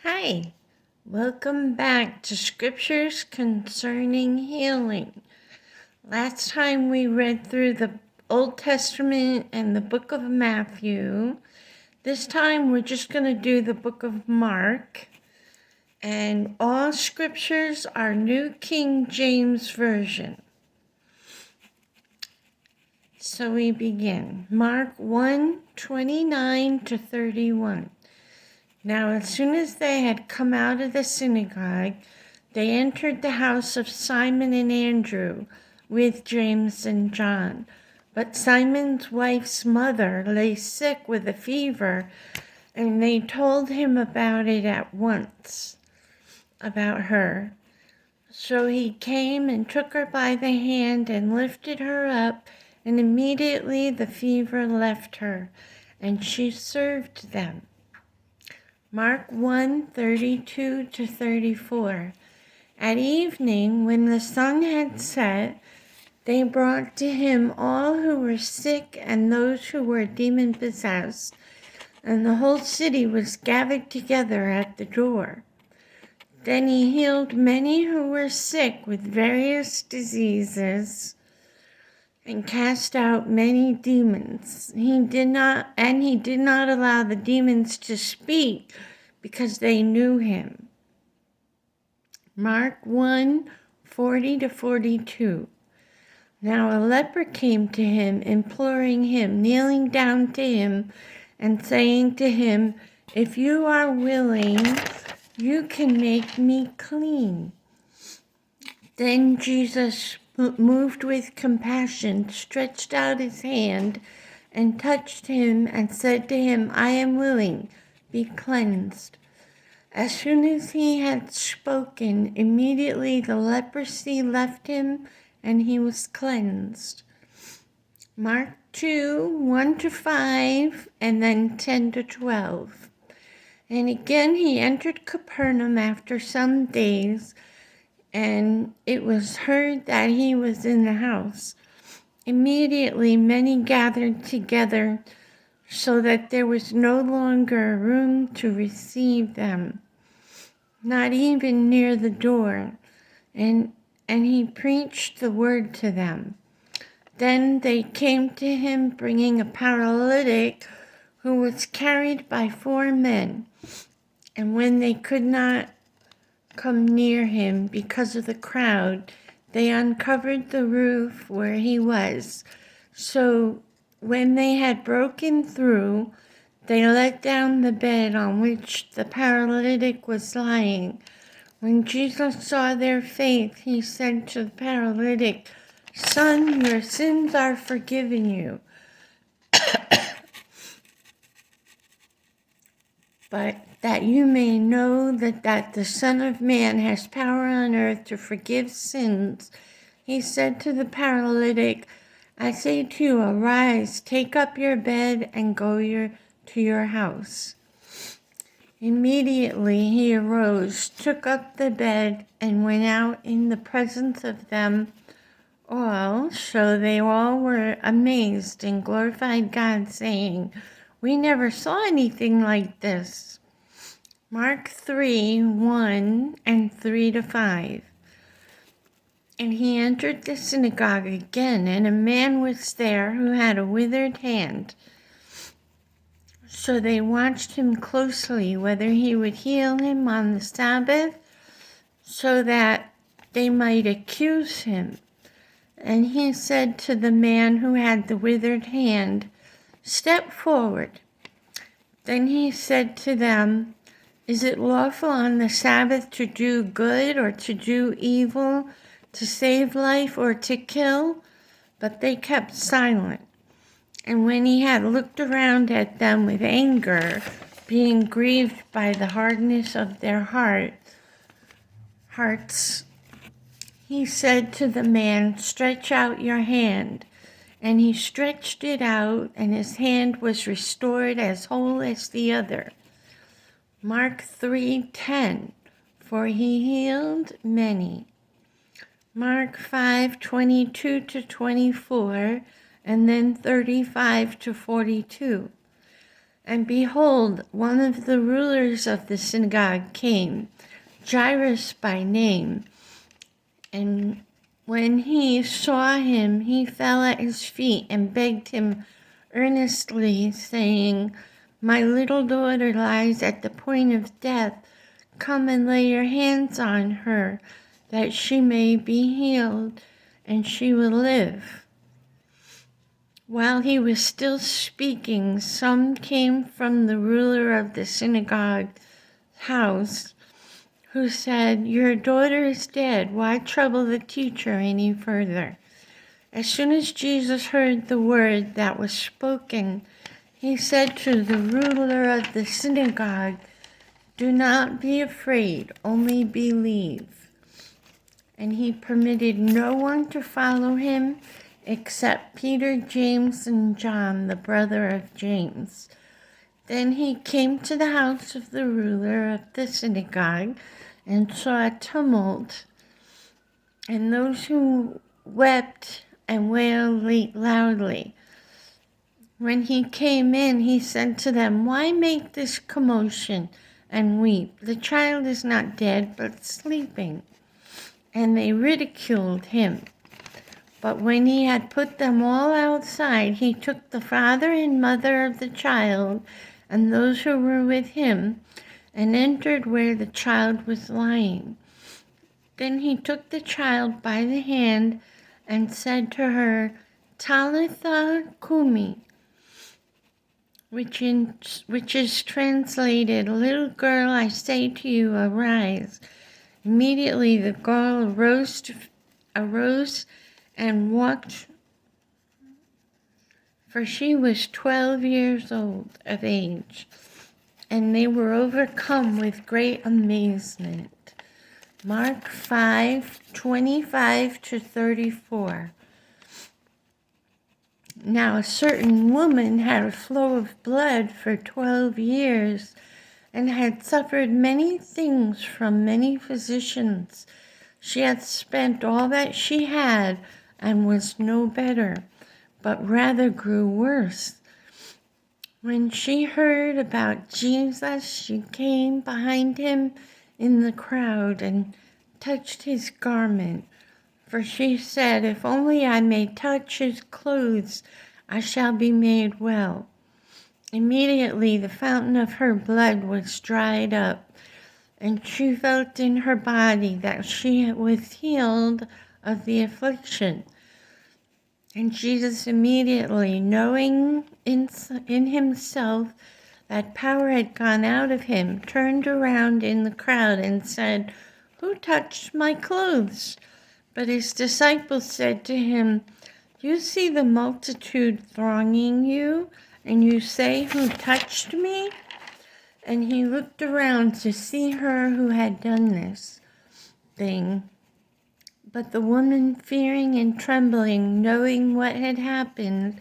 Hi, welcome back to Scriptures Concerning Healing. Last time we read through the Old Testament and the book of Matthew. This time we're just going to do the book of Mark. And all scriptures are New King James Version. So we begin. Mark 1:29 to 31. Now, as soon as they had come out of the synagogue, they entered the house of Simon and Andrew with James and John. But Simon's wife's mother lay sick with a fever, and they told him about it at once, about her. So he came and took her by the hand and lifted her up, and immediately the fever left her, and she served them. Mark 1:32 to 34. At evening, when the sun had set, they brought to him all who were sick and those who were demon-possessed, and the whole city was gathered together at the door. Then he healed many who were sick with various diseases and cast out many demons. He did not allow the demons to speak because they knew him. Mark 1:40 to 42. Now a leper came to him, imploring him, kneeling down to him, and saying to him, "If you are willing, you can make me clean." Then Jesus, moved with compassion, stretched out his hand and touched him and said to him, "I am willing, be cleansed." As soon as he had spoken, immediately the leprosy left him and he was cleansed. Mark 2:1 to 5, and then 10 to 12. And again he entered Capernaum after some days, and it was heard that he was in the house. Immediately many gathered together, so that there was no longer room to receive them, not even near the door, and he preached the word to them. Then they came to him, bringing a paralytic who was carried by 4 men, and when they could not come near him because of the crowd, they uncovered the roof where he was. So when they had broken through, they let down the bed on which the paralytic was lying. When Jesus saw their faith, he said to the paralytic, "Son, your sins are forgiven you." But that you may know that the Son of Man has power on earth to forgive sins, he said to the paralytic, "I say to you, arise, take up your bed, and go to your house." Immediately he arose, took up the bed, and went out in the presence of them all. So they all were amazed and glorified God, saying, "We never saw anything like this." Mark 3:1 and 3 to 5. And he entered the synagogue again, and a man was there who had a withered hand. So they watched him closely, whether he would heal him on the Sabbath, so that they might accuse him. And he said to the man who had the withered hand, "Step forward." Then he said to them, "Is it lawful on the Sabbath to do good or to do evil, to save life or to kill?" But they kept silent. And when he had looked around at them with anger, being grieved by the hardness of their hearts, he said to the man, "Stretch out your hand." And he stretched it out, and his hand was restored as whole as the other. Mark 3:10, for he healed many. Mark 5:22 to 24, and then 35 to 42. And behold, one of the rulers of the synagogue came, Jairus by name. And when he saw him, he fell at his feet and begged him earnestly, saying, "My little daughter lies at the point of death. Come and lay your hands on her, that she may be healed, and she will live." While he was still speaking, some came from the ruler of the synagogue house, who said, "Your daughter is dead. Why trouble the teacher any further?" As soon as Jesus heard the word that was spoken, he said to the ruler of the synagogue, "Do not be afraid, only believe." And he permitted no one to follow him except Peter, James, and John, the brother of James. Then he came to the house of the ruler of the synagogue and saw a tumult, and those who wept and wailed loudly. When he came in, he said to them, "Why make this commotion and weep? The child is not dead, but sleeping." And they ridiculed him. But when he had put them all outside, he took the father and mother of the child and those who were with him and entered where the child was lying. Then he took the child by the hand and said to her, "Talitha cumi," which is translated, "Little girl, I say to you, arise." Immediately the girl arose and walked, for she was 12 years old of age, and they were overcome with great amazement. Mark 5:25-34. Now a certain woman had a flow of blood for 12 years and had suffered many things from many physicians. She had spent all that she had and was no better, but rather grew worse. When she heard about Jesus, she came behind him in the crowd and touched his garment. For she said, "If only I may touch his clothes, I shall be made well." Immediately the fountain of her blood was dried up, and she felt in her body that she was healed of the affliction. And Jesus, immediately knowing in himself that power had gone out of him, turned around in the crowd and said, "Who touched my clothes?" But his disciples said to him, "You see the multitude thronging you, and you say, 'Who touched me?'" And he looked around to see her who had done this thing. But the woman, fearing and trembling, knowing what had happened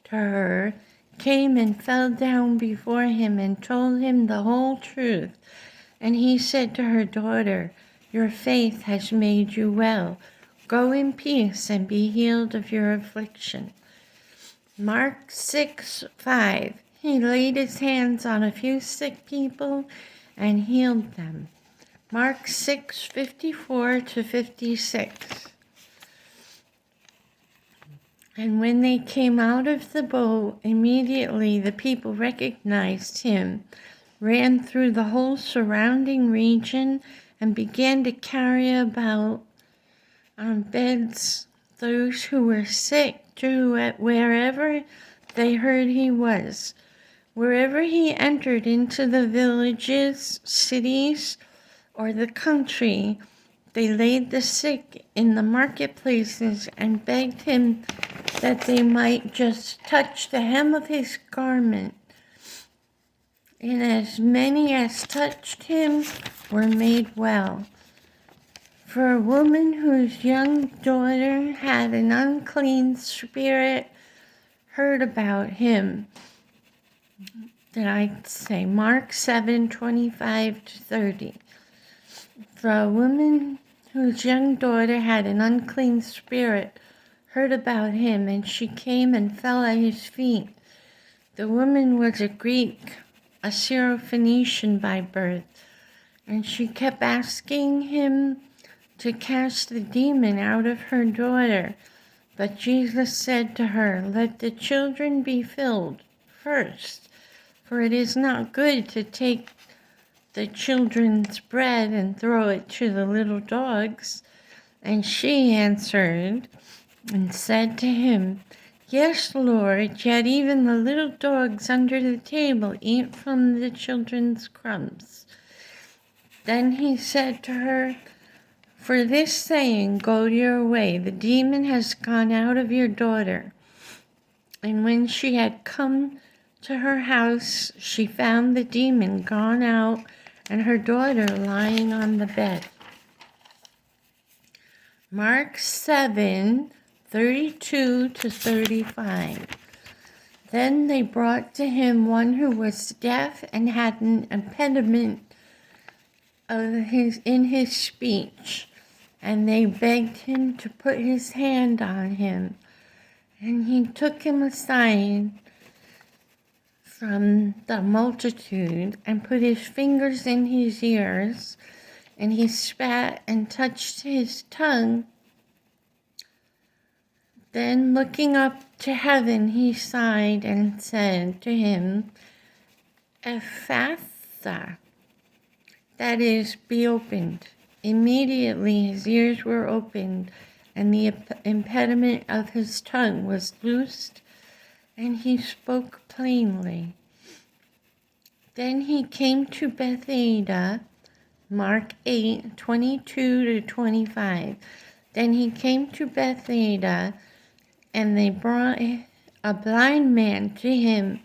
to her, came and fell down before him and told him the whole truth. And he said to her, "Daughter, your faith has made you well. Go in peace and be healed of your affliction." Mark 6:5. He laid his hands on a few sick people and healed them. Mark 6:54-56. And when they came out of the boat, immediately the people recognized him, ran through the whole surrounding region, and began to carry about on beds those who were sick to wherever they heard he was. Wherever he entered into the villages, cities, or the country, they laid the sick in the marketplaces and begged him that they might just touch the hem of his garment. And as many as touched him were made well. For a woman whose young daughter had an unclean spirit heard about him. Did I say Mark 7:25-30? For a woman whose young daughter had an unclean spirit heard about him, and she came and fell at his feet. The woman was a Greek, a Syrophoenician by birth, and she kept asking him to cast the demon out of her daughter. But Jesus said to her, "Let the children be filled first, for it is not good to take the children's bread and throw it to the little dogs." And she answered and said to him, "Yes, Lord, yet even the little dogs under the table eat from the children's crumbs." Then he said to her, "For this saying, go your way, the demon has gone out of your daughter." And when she had come to her house, she found the demon gone out and her daughter lying on the bed. Mark 7:32-35. Then they brought to him one who was deaf and had an impediment in his speech, and they begged him to put his hand on him. And he took him aside from the multitude and put his fingers in his ears, and he spat and touched his tongue. Then looking up to heaven, he sighed and said to him, "Ephphatha," that is, "be opened." Immediately his ears were opened, and the impediment of his tongue was loosed, and he spoke plainly. Then he came to Bethsaida, Mark 8:22-25. Then he came to Bethsaida, and they brought a blind man to him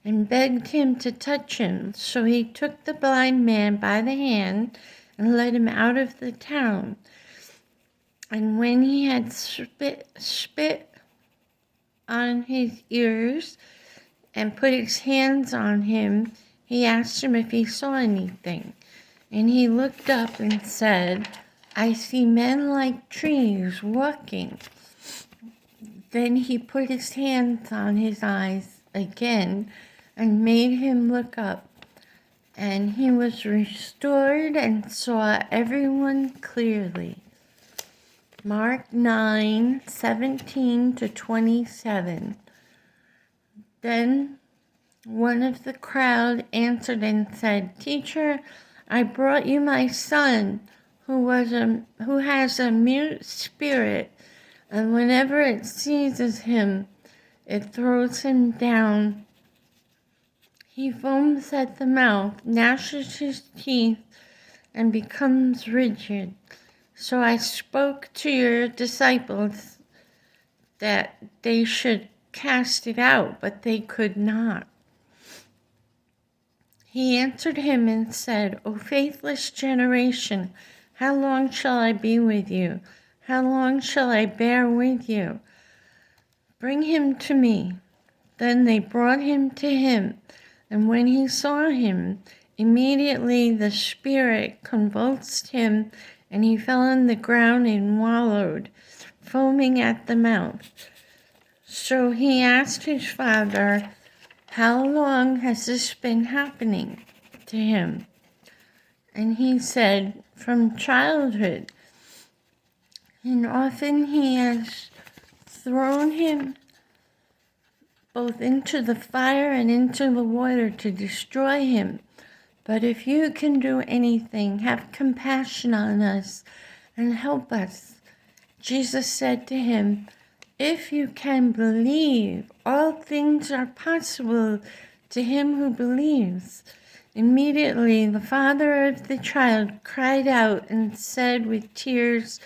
and begged him to touch him. So he took the blind man by the hand and led him out of the town. And when he had spit on his ears and put his hands on him, he asked him if he saw anything. And he looked up and said, "I see men like trees walking." Then he put his hands on his eyes again and made him look up. And he was restored and saw everyone clearly. Mark 9:17-27. Then one of the crowd answered and said, "Teacher, I brought you my son, who has a mute spirit, and whenever it seizes him, it throws him down. He foams at the mouth, gnashes his teeth, and becomes rigid. So I spoke to your disciples that they should cast it out, but they could not." He answered him and said, "O faithless generation, how long shall I be with you? How long shall I bear with you? Bring him to me." Then they brought him to him, and when he saw him, immediately the spirit convulsed him, and he fell on the ground and wallowed, foaming at the mouth. So he asked his father, "How long has this been happening to him?" And he said, "From childhood. And often he has thrown him both into the fire and into the water to destroy him. But if you can do anything, have compassion on us and help us." Jesus said to him, "If you can believe, all things are possible to him who believes." Immediately the father of the child cried out and said with tears,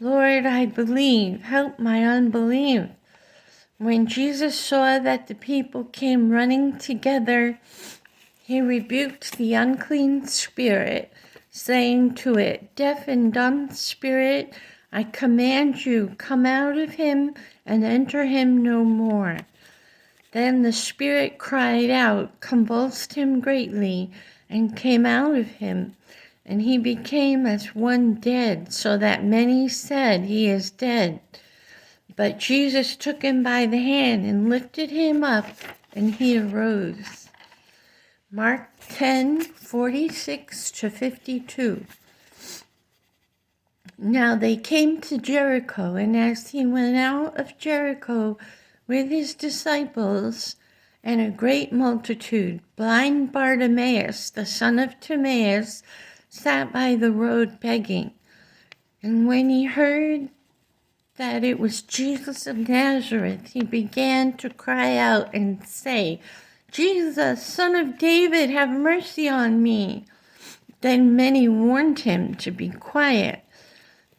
"Lord, I believe, help my unbelief." When Jesus saw that the people came running together, he rebuked the unclean spirit, saying to it, "Deaf and dumb spirit, I command you, come out of him and enter him no more." Then the spirit cried out, convulsed him greatly, and came out of him. And he became as one dead, so that many said, "He is dead." But Jesus took him by the hand and lifted him up and he arose. Mark 10:46-52. Now they came to Jericho, and as he went out of Jericho with his disciples and a great multitude, blind Bartimaeus, the son of Timaeus, sat by the road begging. And when he heard that it was Jesus of Nazareth, he began to cry out and say, Jesus, Son of David, have mercy on me. Then many warned him to be quiet,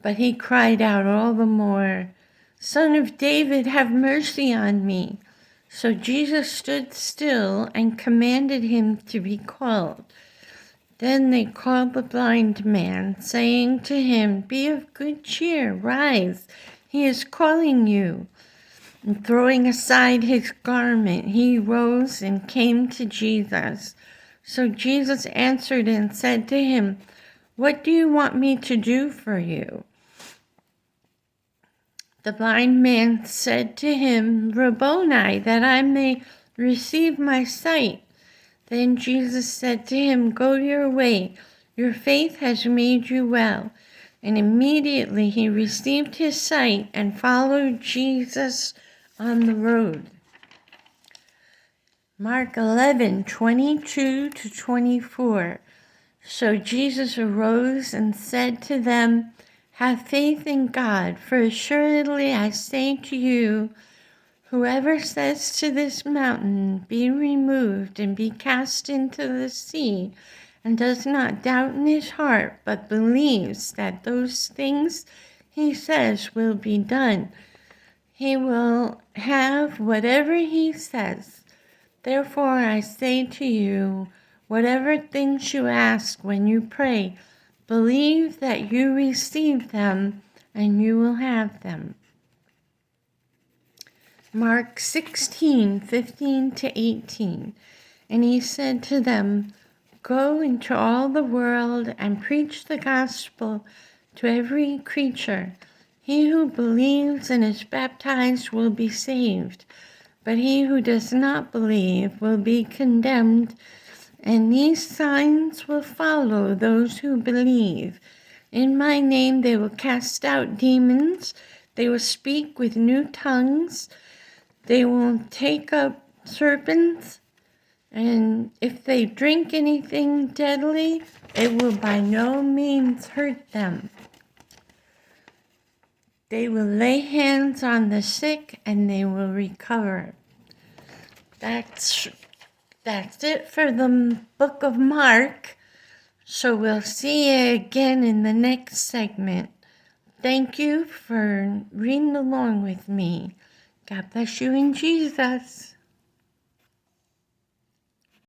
but he cried out all the more, Son of David, have mercy on me. So Jesus stood still and commanded him to be called. Then they called the blind man, saying to him, Be of good cheer, rise, he is calling you. And throwing aside his garment, he rose and came to Jesus. So Jesus answered and said to him, What do you want me to do for you? The blind man said to him, Rabboni, that I may receive my sight. Then Jesus said to him, Go your way, your faith has made you well. And immediately he received his sight and followed Jesus on the road. Mark 11:22-24. So Jesus arose and said to them, Have faith in God, for assuredly I say to you, whoever says to this mountain, Be removed and be cast into the sea, and does not doubt in his heart, but believes that those things he says will be done, he will have whatever he says. Therefore I say to you, whatever things you ask when you pray, believe that you receive them, and you will have them. Mark 16:15-18. And he said to them, Go into all the world and preach the gospel to every creature. He who believes and is baptized will be saved, but he who does not believe will be condemned. And these signs will follow those who believe. In my name they will cast out demons, they will speak with new tongues, they will take up serpents, and if they drink anything deadly, it will by no means hurt them. They will lay hands on the sick and they will recover. That's it for the book of Mark. So we'll see you again in the next segment. Thank you for reading along with me. God bless you in Jesus.